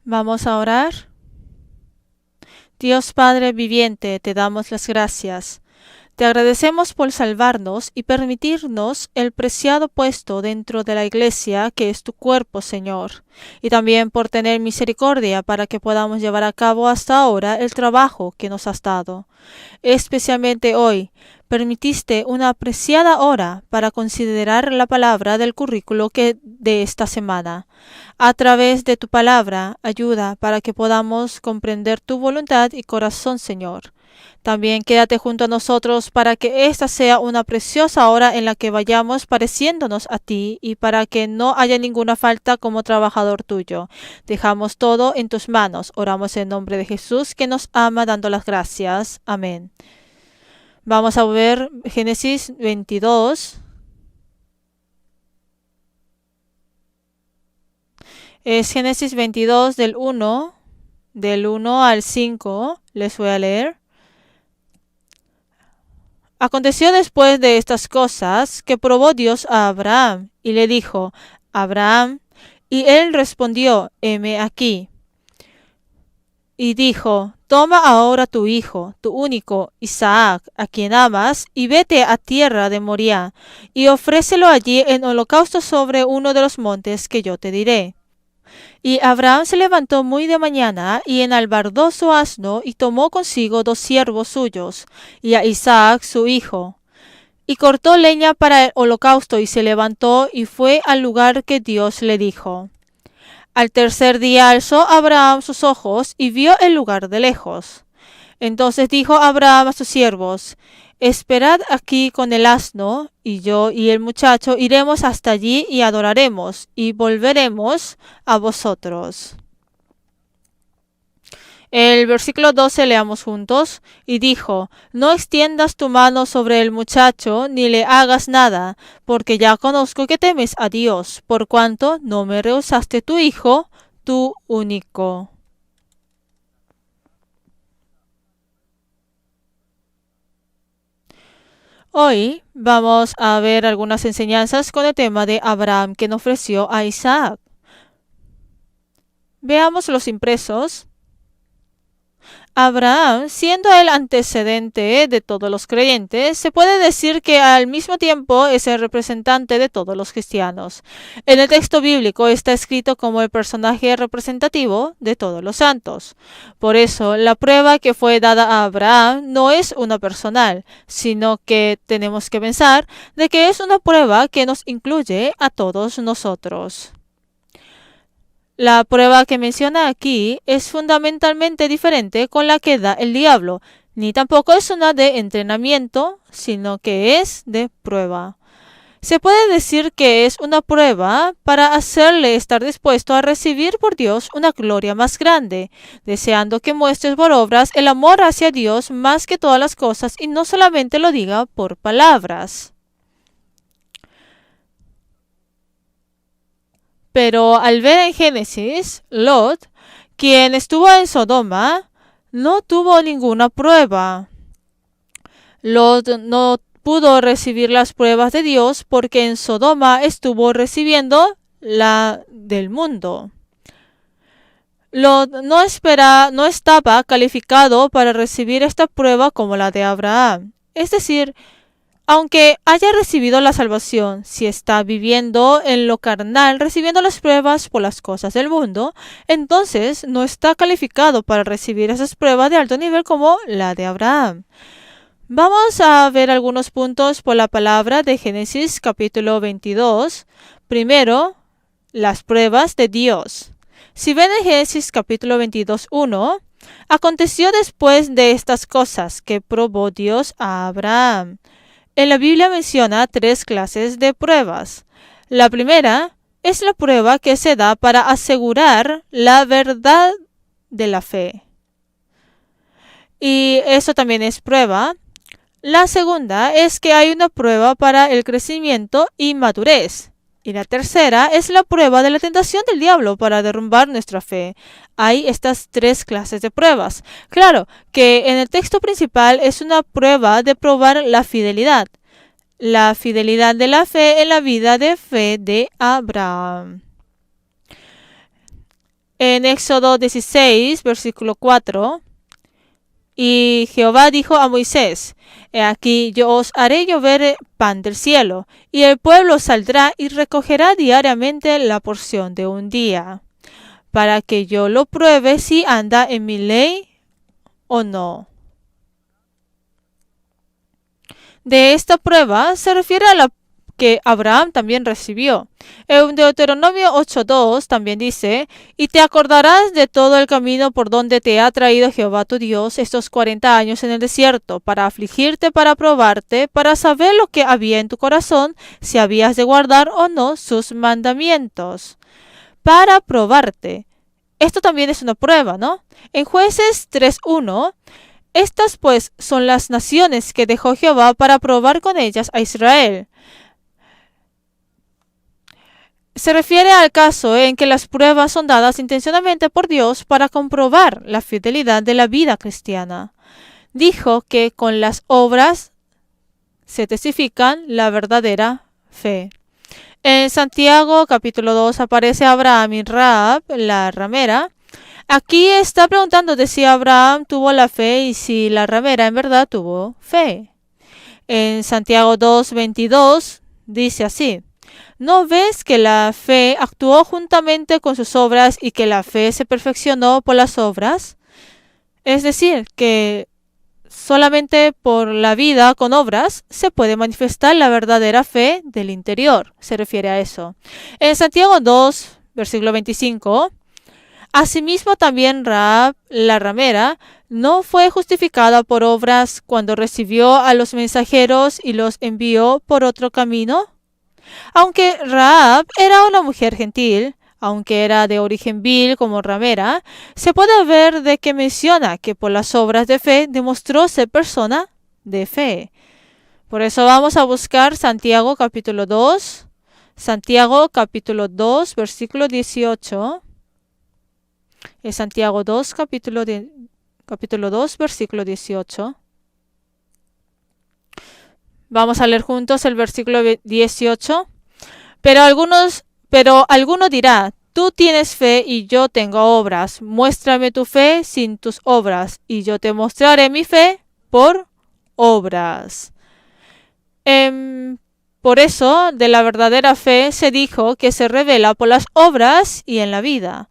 Vamos a orar. Dios Padre viviente, te damos las gracias. Te agradecemos por salvarnos y permitirnos el preciado puesto dentro de la iglesia que es tu cuerpo, Señor, y también por tener misericordia para que podamos llevar a cabo hasta ahora el trabajo que nos has dado. Especialmente hoy, permitiste una apreciada hora para considerar la palabra del currículo de esta semana. A través de tu palabra, ayuda para que podamos comprender tu voluntad y corazón, Señor. También quédate junto a nosotros para que esta sea una preciosa hora en la que vayamos pareciéndonos a ti y para que no haya ninguna falta como trabajador tuyo. Dejamos todo en tus manos. Oramos en nombre de Jesús que nos ama dando las gracias. Amén. Vamos a ver Génesis 22. Es Génesis 22 del 1 al 5. Les voy a leer. Aconteció después de estas cosas que probó Dios a Abraham y le dijo: Abraham, y él respondió: heme aquí. Y dijo: toma ahora tu hijo, tu único, Isaac, a quien amas, y vete a tierra de Moriah, y ofrécelo allí en holocausto sobre uno de los montes que yo te diré. Y Abraham se levantó muy de mañana, y enalbardó su asno, y tomó consigo 2 siervos suyos, y a Isaac su hijo. Y cortó leña para el holocausto, y se levantó, y fue al lugar que Dios le dijo. Al tercer día alzó Abraham sus ojos, y vio el lugar de lejos. Entonces dijo Abraham a sus siervos: esperad aquí con el asno, y yo y el muchacho iremos hasta allí y adoraremos, y volveremos a vosotros. El versículo 12 leamos juntos. Y dijo: no extiendas tu mano sobre el muchacho, ni le hagas nada, porque ya conozco que temes a Dios, por cuanto no me rehusaste tu hijo, tu único. Hoy vamos a ver algunas enseñanzas con el tema de Abraham que ofreció a Isaac. Veamos los impresos. Abraham, siendo el antecedente de todos los creyentes, se puede decir que al mismo tiempo es el representante de todos los cristianos. En el texto bíblico está escrito como el personaje representativo de todos los santos. Por eso, la prueba que fue dada a Abraham no es una personal, sino que tenemos que pensar de que es una prueba que nos incluye a todos nosotros. La prueba que menciona aquí es fundamentalmente diferente con la que da el diablo, ni tampoco es una de entrenamiento, sino que es de prueba. Se puede decir que es una prueba para hacerle estar dispuesto a recibir por Dios una gloria más grande, deseando que muestres por obras el amor hacia Dios más que todas las cosas y no solamente lo diga por palabras. Pero al ver en Génesis, Lot, quien estuvo en Sodoma, no tuvo ninguna prueba. Lot no pudo recibir las pruebas de Dios porque en Sodoma estuvo recibiendo la del mundo. Lot no estaba calificado para recibir esta prueba como la de Abraham. Es decir, aunque haya recibido la salvación, si está viviendo en lo carnal, recibiendo las pruebas por las cosas del mundo, entonces no está calificado para recibir esas pruebas de alto nivel como la de Abraham. Vamos a ver algunos puntos por la palabra de Génesis capítulo 22. Primero, las pruebas de Dios. Si ven en Génesis capítulo 22:1, aconteció después de estas cosas que probó Dios a Abraham. En la Biblia menciona 3 clases de pruebas. La primera es la prueba que se da para asegurar la verdad de la fe. Y eso también es prueba. La segunda es que hay una prueba para el crecimiento y madurez. Y la tercera es la prueba de la tentación del diablo para derrumbar nuestra fe. Hay estas 3 clases de pruebas. Claro que en el texto principal es una prueba de probar la fidelidad. La fidelidad de la fe en la vida de fe de Abraham. En Éxodo 16, versículo 4, y Jehová dijo a Moisés: He aquí yo os haré llover pan del cielo, y el pueblo saldrá y recogerá diariamente la porción de un día, para que yo lo pruebe si anda en mi ley o no. De esta prueba se refiere a la que Abraham también recibió. En Deuteronomio 8:2 también dice: Y te acordarás de todo el camino por donde te ha traído Jehová tu Dios estos 40 años en el desierto, para afligirte, para probarte, para saber lo que había en tu corazón, si habías de guardar o no sus mandamientos. Para probarte. Esto también es una prueba, ¿no? En Jueces 3:1, estas pues son las naciones que dejó Jehová para probar con ellas a Israel. Se refiere al caso en que las pruebas son dadas intencionalmente por Dios para comprobar la fidelidad de la vida cristiana. Dijo que con las obras se testifican la verdadera fe. En Santiago capítulo 2 aparece Abraham y Rahab, la ramera. Aquí está preguntando de si Abraham tuvo la fe y si la ramera en verdad tuvo fe. En Santiago 2:22 dice así: ¿No ves que la fe actuó juntamente con sus obras y que la fe se perfeccionó por las obras? Es decir, que solamente por la vida con obras se puede manifestar la verdadera fe del interior. Se refiere a eso. En Santiago 2, versículo 25, asimismo también Rahab, la ramera, no fue justificada por obras cuando recibió a los mensajeros y los envió por otro camino. Aunque Rahab era una mujer gentil, aunque era de origen vil como ramera, se puede ver de que menciona que por las obras de fe demostró ser persona de fe. Por eso vamos a buscar Santiago capítulo 2, versículo 18. Es Santiago 2, capítulo 2, versículo 18. Vamos a leer juntos el versículo 18. Pero alguno dirá: Tú tienes fe y yo tengo obras. Muéstrame tu fe sin tus obras, y yo te mostraré mi fe por obras. Por eso, de la verdadera fe se dijo que se revela por las obras y en la vida.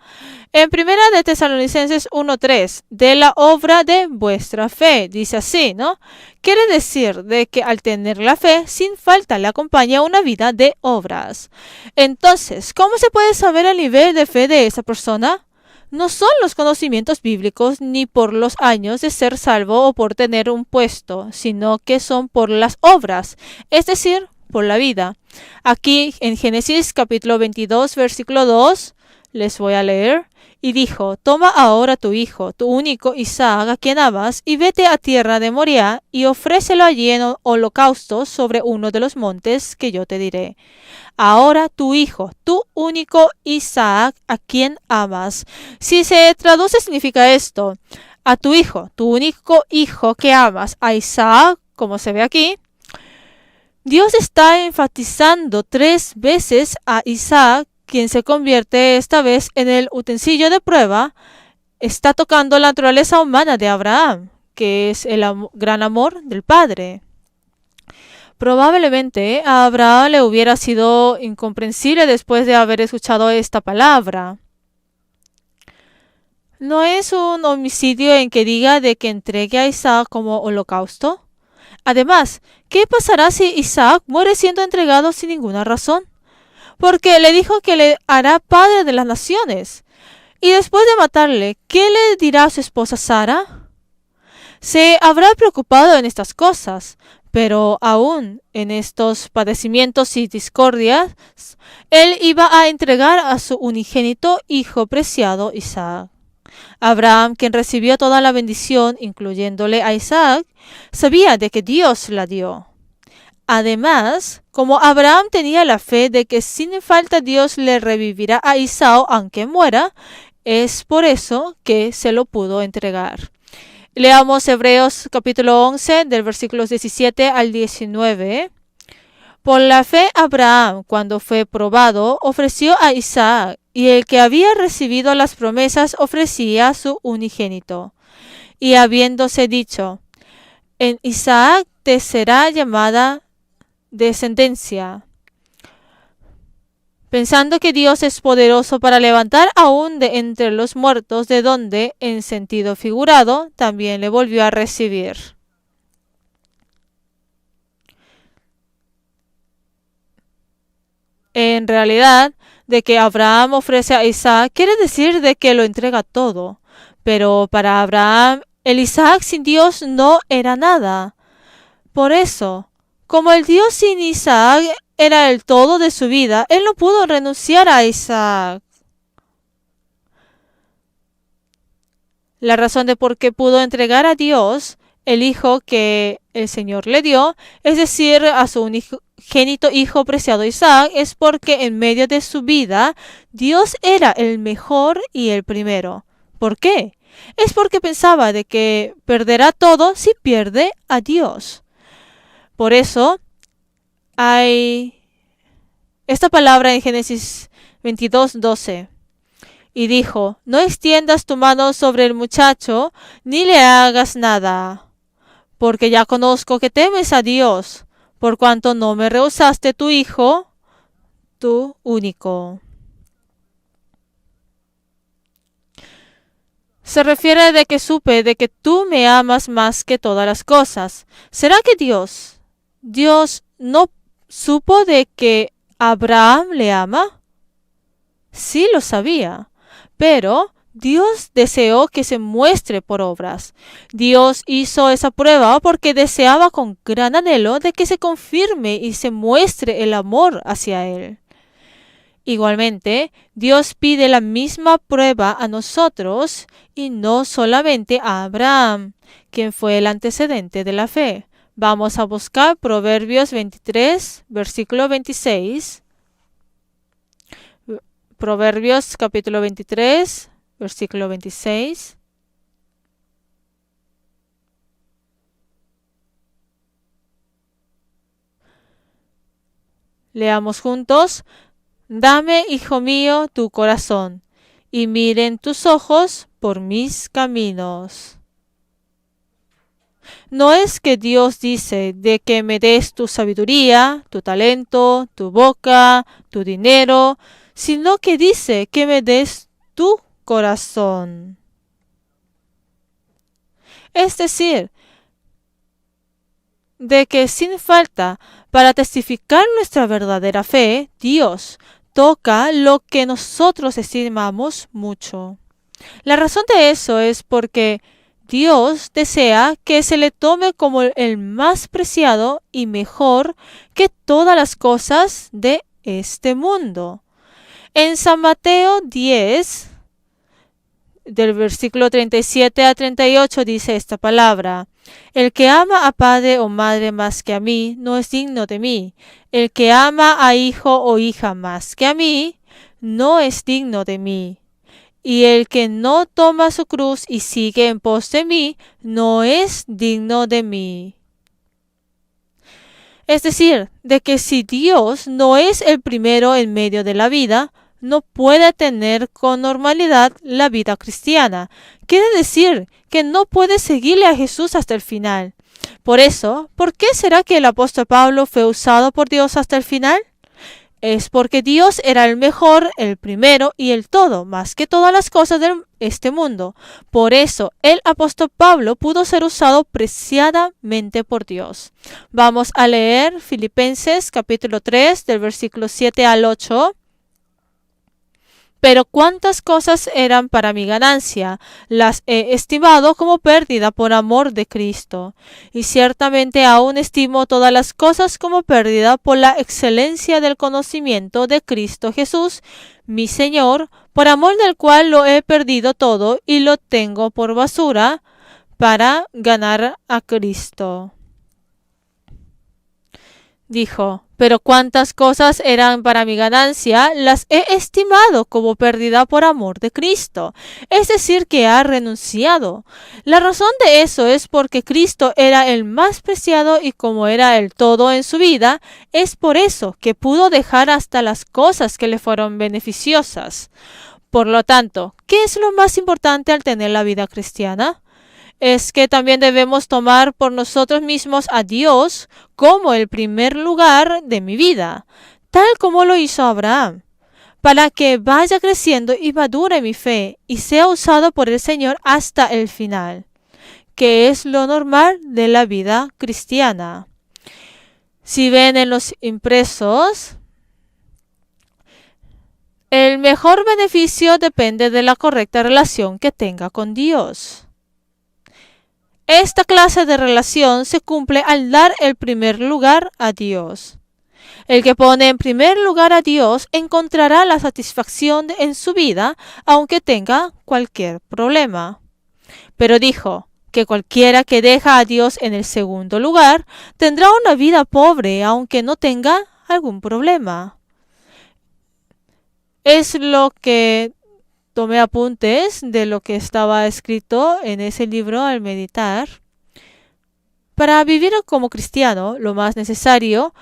En 1 de Tesalonicenses 1:3, de la obra de vuestra fe, dice así, ¿no? Quiere decir de que al tener la fe, sin falta le acompaña una vida de obras. Entonces, ¿cómo se puede saber el nivel de fe de esa persona? No son los conocimientos bíblicos ni por los años de ser salvo o por tener un puesto, sino que son por las obras, es decir, por la vida. Aquí en Génesis capítulo 22, versículo 2, les voy a leer. Y dijo: Toma ahora tu hijo, tu único Isaac, a quien amas, y vete a tierra de Moriah, y ofrécelo allí en holocausto sobre uno de los montes que yo te diré. Ahora tu hijo, tu único Isaac, a quien amas. Si se traduce significa esto: a tu hijo, tu único hijo que amas, a Isaac, como se ve aquí. Dios está enfatizando 3 veces a Isaac, quien se convierte esta vez en el utensilio de prueba. Está tocando la naturaleza humana de Abraham, que es el gran amor del Padre. Probablemente a Abraham le hubiera sido incomprensible después de haber escuchado esta palabra. ¿No es un homicidio en que diga de que entregue a Isaac como holocausto? Además, ¿qué pasará si Isaac muere siendo entregado sin ninguna razón? Porque le dijo que le hará padre de las naciones. Y después de matarle, ¿qué le dirá a su esposa Sara? Se habrá preocupado en estas cosas, pero aún en estos padecimientos y discordias, él iba a entregar a su unigénito hijo preciado Isaac. Abraham, quien recibió toda la bendición, incluyéndole a Isaac, sabía de que Dios la dio. Además, como Abraham tenía la fe de que sin falta Dios le revivirá a Isaac aunque muera, es por eso que se lo pudo entregar. Leamos Hebreos capítulo 11 del versículos 17 al 19. Por la fe Abraham, cuando fue probado, ofreció a Isaac, y el que había recibido las promesas ofrecía a su unigénito. Y habiéndose dicho, en Isaac te será llamada descendencia, pensando que Dios es poderoso para levantar aún de entre los muertos, de donde, en sentido figurado, también le volvió a recibir. En realidad, de que Abraham ofrece a Isaac quiere decir de que lo entrega todo. Pero para Abraham, el Isaac sin Dios no era nada. Por eso, como el Dios sin Isaac era el todo de su vida, él no pudo renunciar a Isaac. La razón de por qué pudo entregar a Dios el hijo que el Señor le dio, es decir, a su unigénito hijo preciado Isaac, es porque en medio de su vida Dios era el mejor y el primero. ¿Por qué? Es porque pensaba de que perderá todo si pierde a Dios. Por eso hay esta palabra en Génesis 22:12. Y dijo, no extiendas tu mano sobre el muchacho, ni le hagas nada, porque ya conozco que temes a Dios, por cuanto no me rehusaste tu hijo, tu único. Se refiere de que supe de que tú me amas más que todas las cosas. ¿Será que Dios no supo de que Abraham le ama? Sí lo sabía. Pero Dios deseó que se muestre por obras. Dios hizo esa prueba porque deseaba con gran anhelo de que se confirme y se muestre el amor hacia Él. Igualmente, Dios pide la misma prueba a nosotros y no solamente a Abraham, quien fue el antecedente de la fe. Vamos a buscar Proverbios 23, versículo 26. Proverbios capítulo 23, versículo 26. Leamos juntos. Dame, hijo mío, tu corazón, y miren tus ojos por mis caminos. No es que Dios dice de que me des tu sabiduría, tu talento, tu boca, tu dinero, sino que dice que me des tu corazón. Es decir, de que sin falta, para testificar nuestra verdadera fe, Dios toca lo que nosotros estimamos mucho. La razón de eso es porque Dios desea que se le tome como el más preciado y mejor que todas las cosas de este mundo. En San Mateo 10, del versículo 37 a 38 dice esta palabra. El que ama a padre o madre más que a mí, no es digno de mí. El que ama a hijo o hija más que a mí, no es digno de mí. Y el que no toma su cruz y sigue en pos de mí, no es digno de mí. Es decir, de que si Dios no es el primero en medio de la vida, no puede tener con normalidad la vida cristiana. Quiere decir que no puede seguirle a Jesús hasta el final. Por eso, ¿por qué será que el apóstol Pablo fue usado por Dios hasta el final? Es porque Dios era el mejor, el primero y el todo, más que todas las cosas de este mundo. Por eso, el apóstol Pablo pudo ser usado preciadamente por Dios. Vamos a leer Filipenses capítulo 3, del versículo 7 al 8. Pero cuántas cosas eran para mi ganancia, las he estimado como pérdida por amor de Cristo. Y ciertamente aún estimo todas las cosas como pérdida por la excelencia del conocimiento de Cristo Jesús, mi Señor, por amor del cual lo he perdido todo y lo tengo por basura para ganar a Cristo. Dijo, pero cuántas cosas eran para mi ganancia, las he estimado como pérdida por amor de Cristo. Es decir, que ha renunciado. La razón de eso es porque Cristo era el más preciado y como era el todo en su vida, es por eso que pudo dejar hasta las cosas que le fueron beneficiosas. Por lo tanto, ¿qué es lo más importante al tener la vida cristiana? Es que también debemos tomar por nosotros mismos a Dios como el primer lugar de mi vida, tal como lo hizo Abraham, para que vaya creciendo y madure mi fe y sea usado por el Señor hasta el final, que es lo normal de la vida cristiana. Si ven en los impresos, el mejor beneficio depende de la correcta relación que tenga con Dios. Esta clase de relación se cumple al dar el primer lugar a Dios. El que pone en primer lugar a Dios encontrará la satisfacción en su vida, aunque tenga cualquier problema. Pero dijo que cualquiera que deja a Dios en el segundo lugar tendrá una vida pobre, aunque no tenga algún problema. Es lo que tomé apuntes de lo que estaba escrito en ese libro al meditar. Para vivir como cristiano, lo más necesario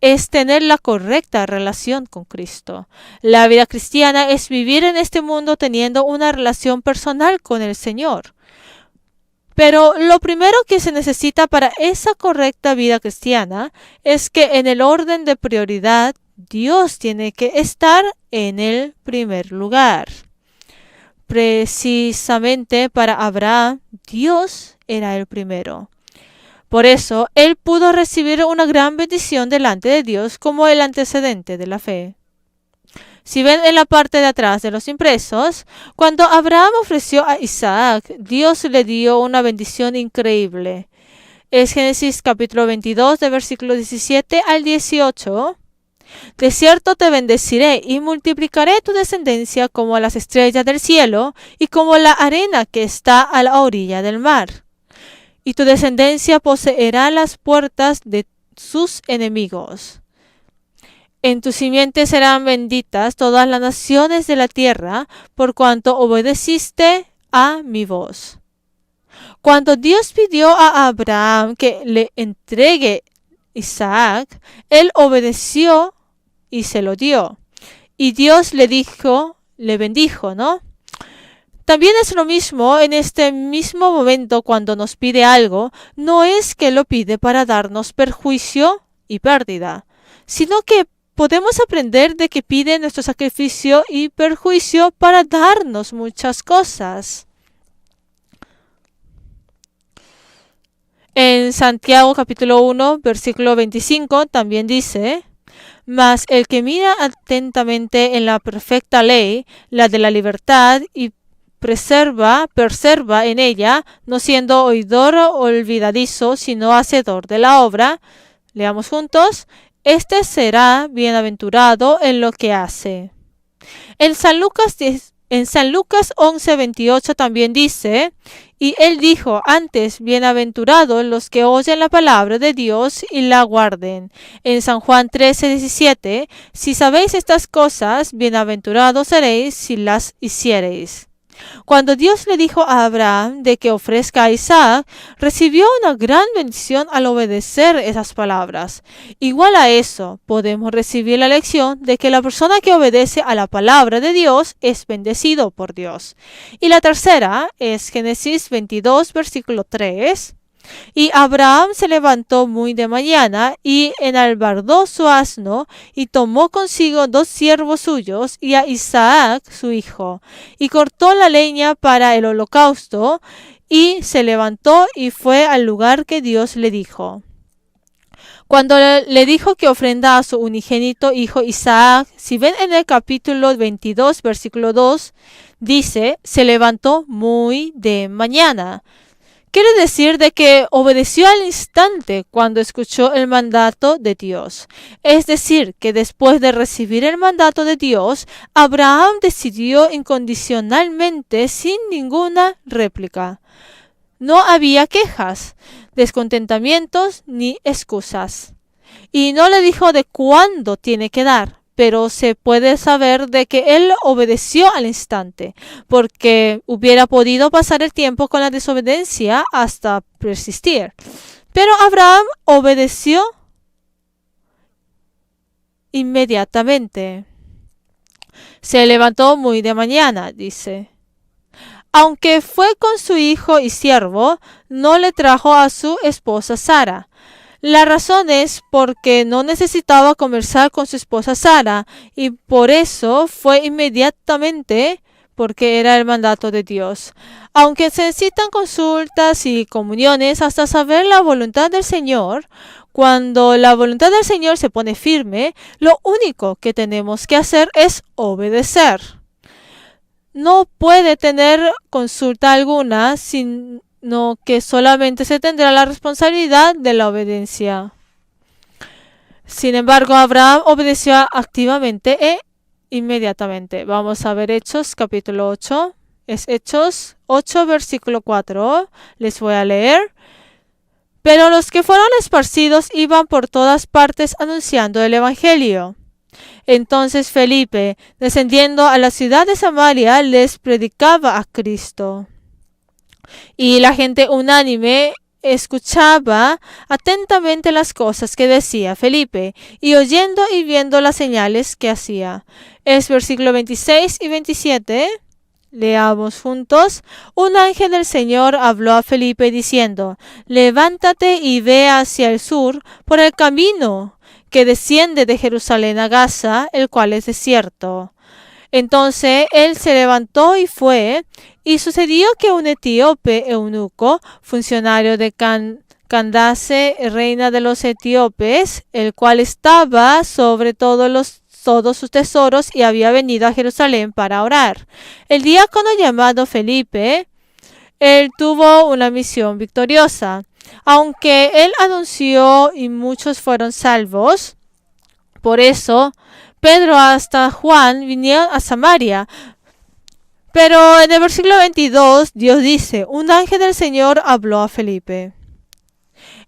es tener la correcta relación con Cristo. La vida cristiana es vivir en este mundo teniendo una relación personal con el Señor. Pero lo primero que se necesita para esa correcta vida cristiana es que en el orden de prioridad Dios tiene que estar en el primer lugar. Precisamente para Abraham, Dios era el primero. Por eso, él pudo recibir una gran bendición delante de Dios como el antecedente de la fe. Si ven en la parte de atrás de los impresos, cuando Abraham ofreció a Isaac, Dios le dio una bendición increíble. Es Génesis capítulo 22, de versículo 17 al 18. De cierto te bendeciré y multiplicaré tu descendencia como las estrellas del cielo y como la arena que está a la orilla del mar. Y tu descendencia poseerá las puertas de sus enemigos. En tu simiente serán benditas todas las naciones de la tierra, por cuanto obedeciste a mi voz. Cuando Dios pidió a Abraham que le entregue Isaac, él obedeció y se lo dio. Y Dios le bendijo, ¿no? También es lo mismo en este mismo momento cuando nos pide algo, no es que lo pide para darnos perjuicio y pérdida, sino que podemos aprender de que pide nuestro sacrificio y perjuicio para darnos muchas cosas. En Santiago capítulo 1, versículo 25 también dice: mas el que mira atentamente en la perfecta ley, la de la libertad, y persevera en ella, no siendo oidor olvidadizo, sino hacedor de la obra. Leamos juntos: este será bienaventurado en lo que hace. En San Lucas 11:28 también dice: y él dijo antes, bienaventurados los que oyen la palabra de Dios y la guarden. En San Juan 13:17, si sabéis estas cosas, bienaventurados seréis si las hiciereis. Cuando Dios le dijo a Abraham de que ofrezca a Isaac, recibió una gran bendición al obedecer esas palabras. Igual a eso, podemos recibir la lección de que la persona que obedece a la palabra de Dios es bendecido por Dios. Y la tercera es Génesis 22, versículo 3. Y Abraham se levantó muy de mañana y enalbardó su asno y tomó consigo 2 siervos suyos y a Isaac su hijo y cortó la leña para el holocausto y se levantó y fue al lugar que Dios le dijo. Cuando le dijo que ofrenda a su unigénito hijo Isaac, si ven en el capítulo 22 versículo 2, dice: se levantó muy de mañana. Quiere decir de que obedeció al instante cuando escuchó el mandato de Dios. Es decir, que después de recibir el mandato de Dios, Abraham decidió incondicionalmente sin ninguna réplica. No había quejas, descontentamientos ni excusas. y no le dijo de cuándo tiene que dar, pero se puede saber de que él obedeció al instante, porque hubiera podido pasar el tiempo con la desobediencia hasta persistir. Pero Abraham obedeció inmediatamente. Se levantó muy de mañana, dice. Aunque fue con su hijo y siervo, no le trajo a su esposa Sara. La razón es porque no necesitaba conversar con su esposa Sara, y por eso fue inmediatamente, porque era el mandato de Dios. Aunque se necesitan consultas y comuniones hasta saber la voluntad del Señor, cuando la voluntad del Señor se pone firme, lo único que tenemos que hacer es obedecer. No puede tener consulta alguna, sino que solamente se tendrá la responsabilidad de la obediencia. Sin embargo, Abraham obedeció activamente e inmediatamente. Vamos a ver Hechos capítulo 8. Es Hechos 8 versículo 4. Les voy a leer. Pero los que fueron esparcidos iban por todas partes anunciando el evangelio. Entonces Felipe, descendiendo a la ciudad de Samaria, les predicaba a Cristo. Y la gente unánime escuchaba atentamente las cosas que decía Felipe, y oyendo y viendo las señales que hacía. Es versículo 26 y 27. Leamos juntos. Un ángel del Señor habló a Felipe diciendo: levántate y ve hacia el sur por el camino que desciende de Jerusalén a Gaza, el cual es desierto. Entonces él se levantó y fue, y sucedió que un etíope eunuco, funcionario de Candace, reina de los etíopes, el cual estaba sobre todos sus tesoros y había venido a Jerusalén para orar. El diácono llamado Felipe, él tuvo una misión victoriosa. Aunque él anunció y muchos fueron salvos, por eso Pedro hasta Juan vinieron a Samaria. Pero en el versículo 22 Dios dice: un ángel del Señor habló a Felipe.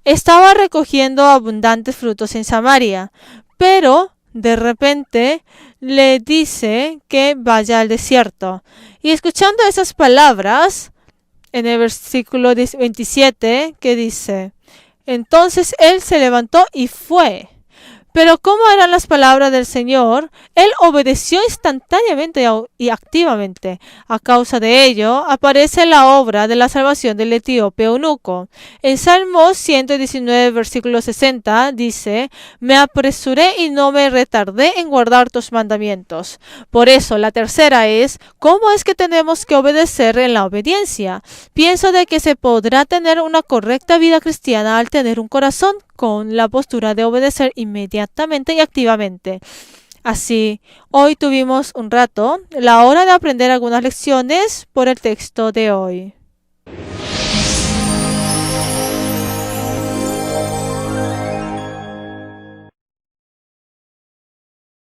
Estaba recogiendo abundantes frutos en Samaria, pero de repente le dice que vaya al desierto. Y escuchando esas palabras, en el versículo 27, que dice: entonces él se levantó y fue. Pero como eran las palabras del Señor, él obedeció instantáneamente y activamente. A causa de ello, aparece la obra de la salvación del etíope eunuco. En Salmo 119, versículo 60, dice: me apresuré y no me retardé en guardar tus mandamientos. Por eso, la tercera es: ¿cómo es que tenemos que obedecer en la obediencia? Pienso de que se podrá tener una correcta vida cristiana al tener un corazón con la postura de obedecer inmediatamente y activamente. Así, hoy tuvimos un rato, la hora de aprender algunas lecciones por el texto de hoy.